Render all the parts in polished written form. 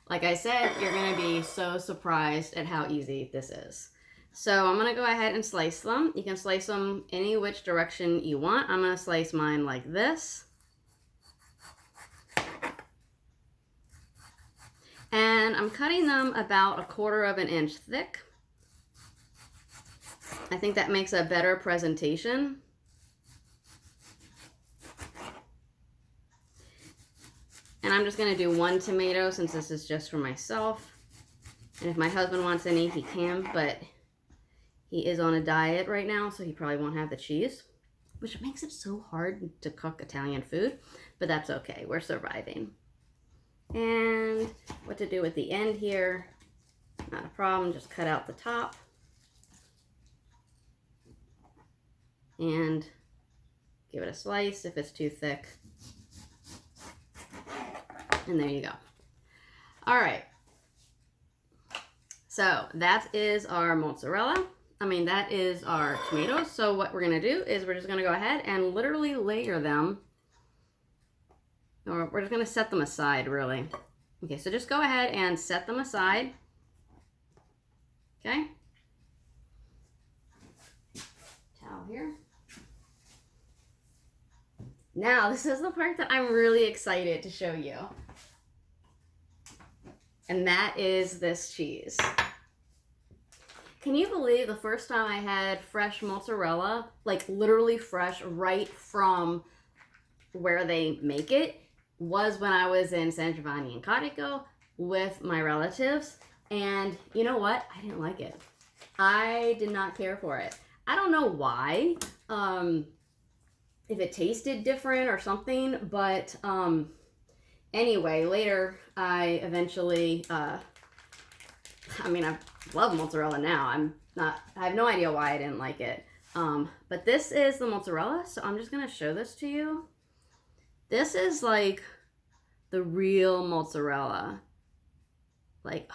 Like I said, you're going to be so surprised at how easy this is. So I'm going to go ahead and slice them. You can slice them any which direction you want. I'm going to slice mine like this. And I'm cutting them about 1/4 of an inch thick. I think that makes a better presentation. And I'm just going to do 1 tomato since this is just for myself. And if my husband wants any, he can, but he is on a diet right now, so he probably won't have the cheese, which makes it so hard to cook Italian food, but that's okay. We're surviving. And what to do with the end here, not a problem. Just cut out the top. And give it a slice if it's too thick. And there you go. All right. So that is our mozzarella. That is our tomatoes. So what we're going to do is we're just going to go ahead and literally layer them. Or we're just going to set them aside, really. Okay, so just go ahead and set them aside. Okay. Towel here. Now, this is the part that I'm really excited to show you. And that is this cheese. Can you believe the first time I had fresh mozzarella, like literally fresh right from where they make it, was when I was in San Giovanni in Carico with my relatives. And you know what? I didn't like it. I did not care for it. I don't know why. If it tasted different or something, but anyway, later I eventually, I love mozzarella now. I have no idea why I didn't like it. But this is the mozzarella, so I'm just gonna show this to you. This is like the real mozzarella. Like,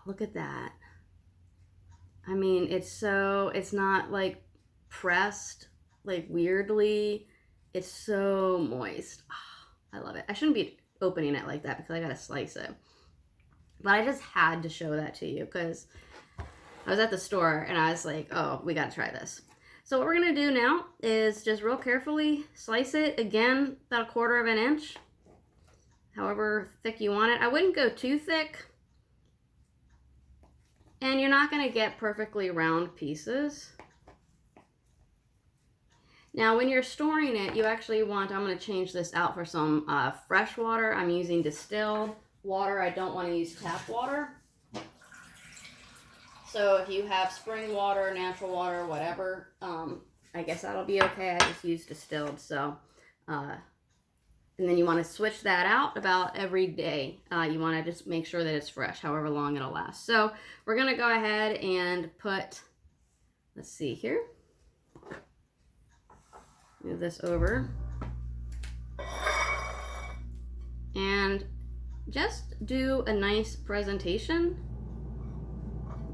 look at that. It's not like pressed like weirdly. It's so moist. I love it. I shouldn't be opening it like that because I gotta slice it. But I just had to show that to you because I was at the store and I was like, oh, we gotta try this. So what we're gonna do now is just real carefully slice it, again, about 1/4 of an inch, however thick you want it. I wouldn't go too thick. And you're not gonna get perfectly round pieces. Now, when you're storing it, you actually want, I'm going to change this out for some fresh water. I'm using distilled water. I don't want to use tap water. So if you have spring water, natural water, whatever, I guess that'll be okay. I just use distilled. So, and then you want to switch that out about every day. You want to just make sure that it's fresh, however long it'll last. So we're going to go ahead and put, let's see here. Move this over. And just do a nice presentation.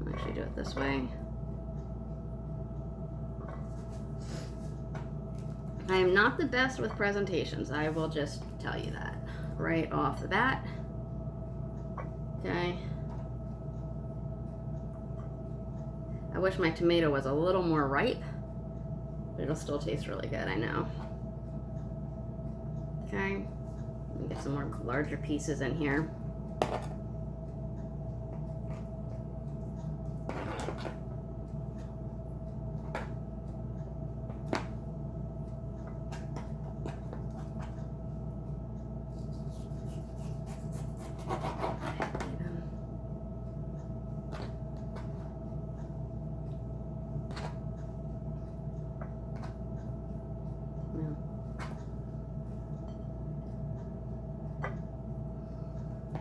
I'll actually do it this way. I am not the best with presentations. I will just tell you that right off the bat. Okay. I wish my tomato was a little more ripe. It'll still taste really good, I know. Okay, let me get some more larger pieces in here.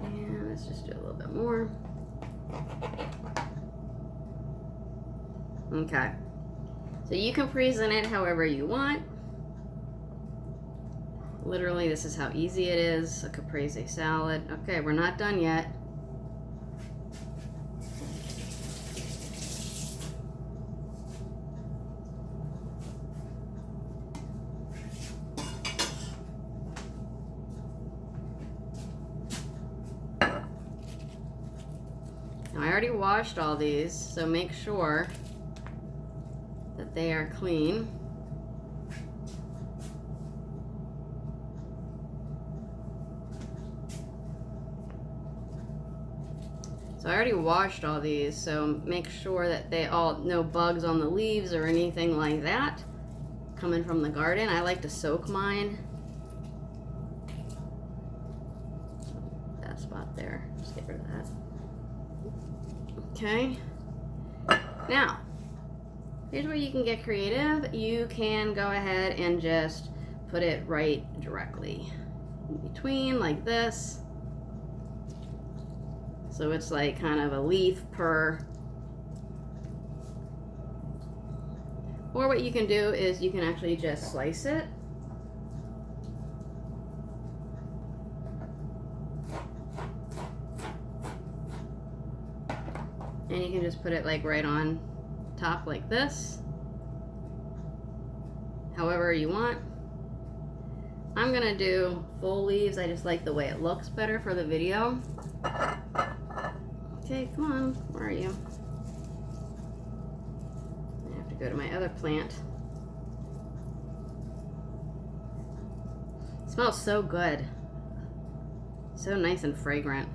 And let's just do a little bit more. Okay, so you can present it however you want. Literally, this is how easy it is. A caprese salad. Okay, we're not done yet. Now I already washed all these, so make sure that they are clean. So I already washed all these, so make sure that they all, no bugs on the leaves or anything like that coming from the garden. I like to soak mine. That spot there, just get rid of that. Okay, now here's where you can get creative. You can go ahead and just put it right directly in between like this. So it's like kind of a leaf per. Or what you can do is you can actually just slice it. And you can just put it like right on top like this. However you want. I'm gonna do full leaves. I just like the way it looks better for the video. Okay, come on, where are you? I have to go to my other plant. It smells so good. So nice and fragrant.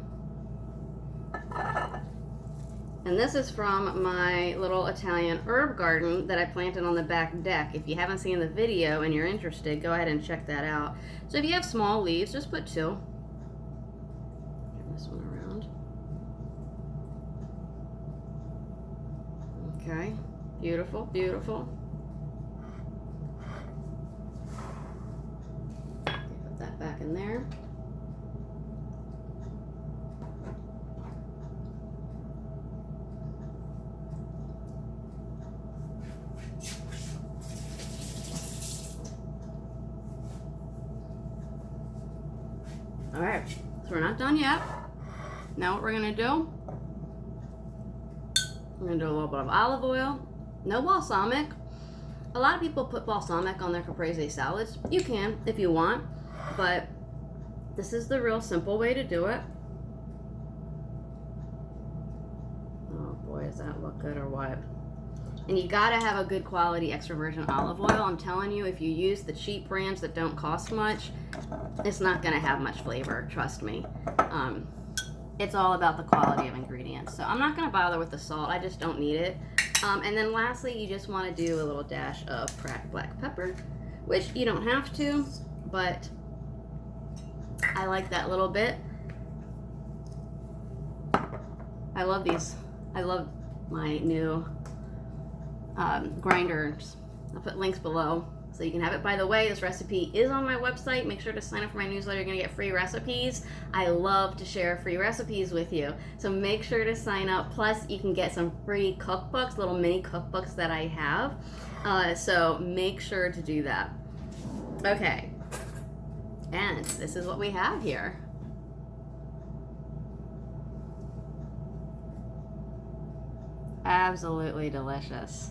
And this is from my little Italian herb garden that I planted on the back deck. If you haven't seen the video and you're interested, go ahead and check that out. So if you have small leaves, just put 2. Turn this one around. Okay, beautiful, beautiful. Put that back in there. All right, so we're not done yet. Now what we're gonna do, we're gonna do a little bit of olive oil, no balsamic. A lot of people put balsamic on their caprese salads. You can if you want, but this is the real simple way to do it. Oh boy, does that look good or what? And you gotta have a good quality extra virgin olive oil. I'm telling you, if you use the cheap brands that don't cost much, it's not gonna have much flavor, trust me. It's all about the quality of ingredients. So I'm not gonna bother with the salt, I just don't need it. And then lastly, you just wanna do a little dash of cracked black pepper, which you don't have to, but I like that little bit. I love these. I love my new grinders. I'll put links below so you can have it. By the way, this recipe is on my website. Make sure to sign up for my newsletter. You're gonna get free recipes. I love to share free recipes with you, so make sure to sign up. Plus you can get some free cookbooks, little mini cookbooks that I have, so make sure to do that. Okay, and this is what we have here. Absolutely delicious.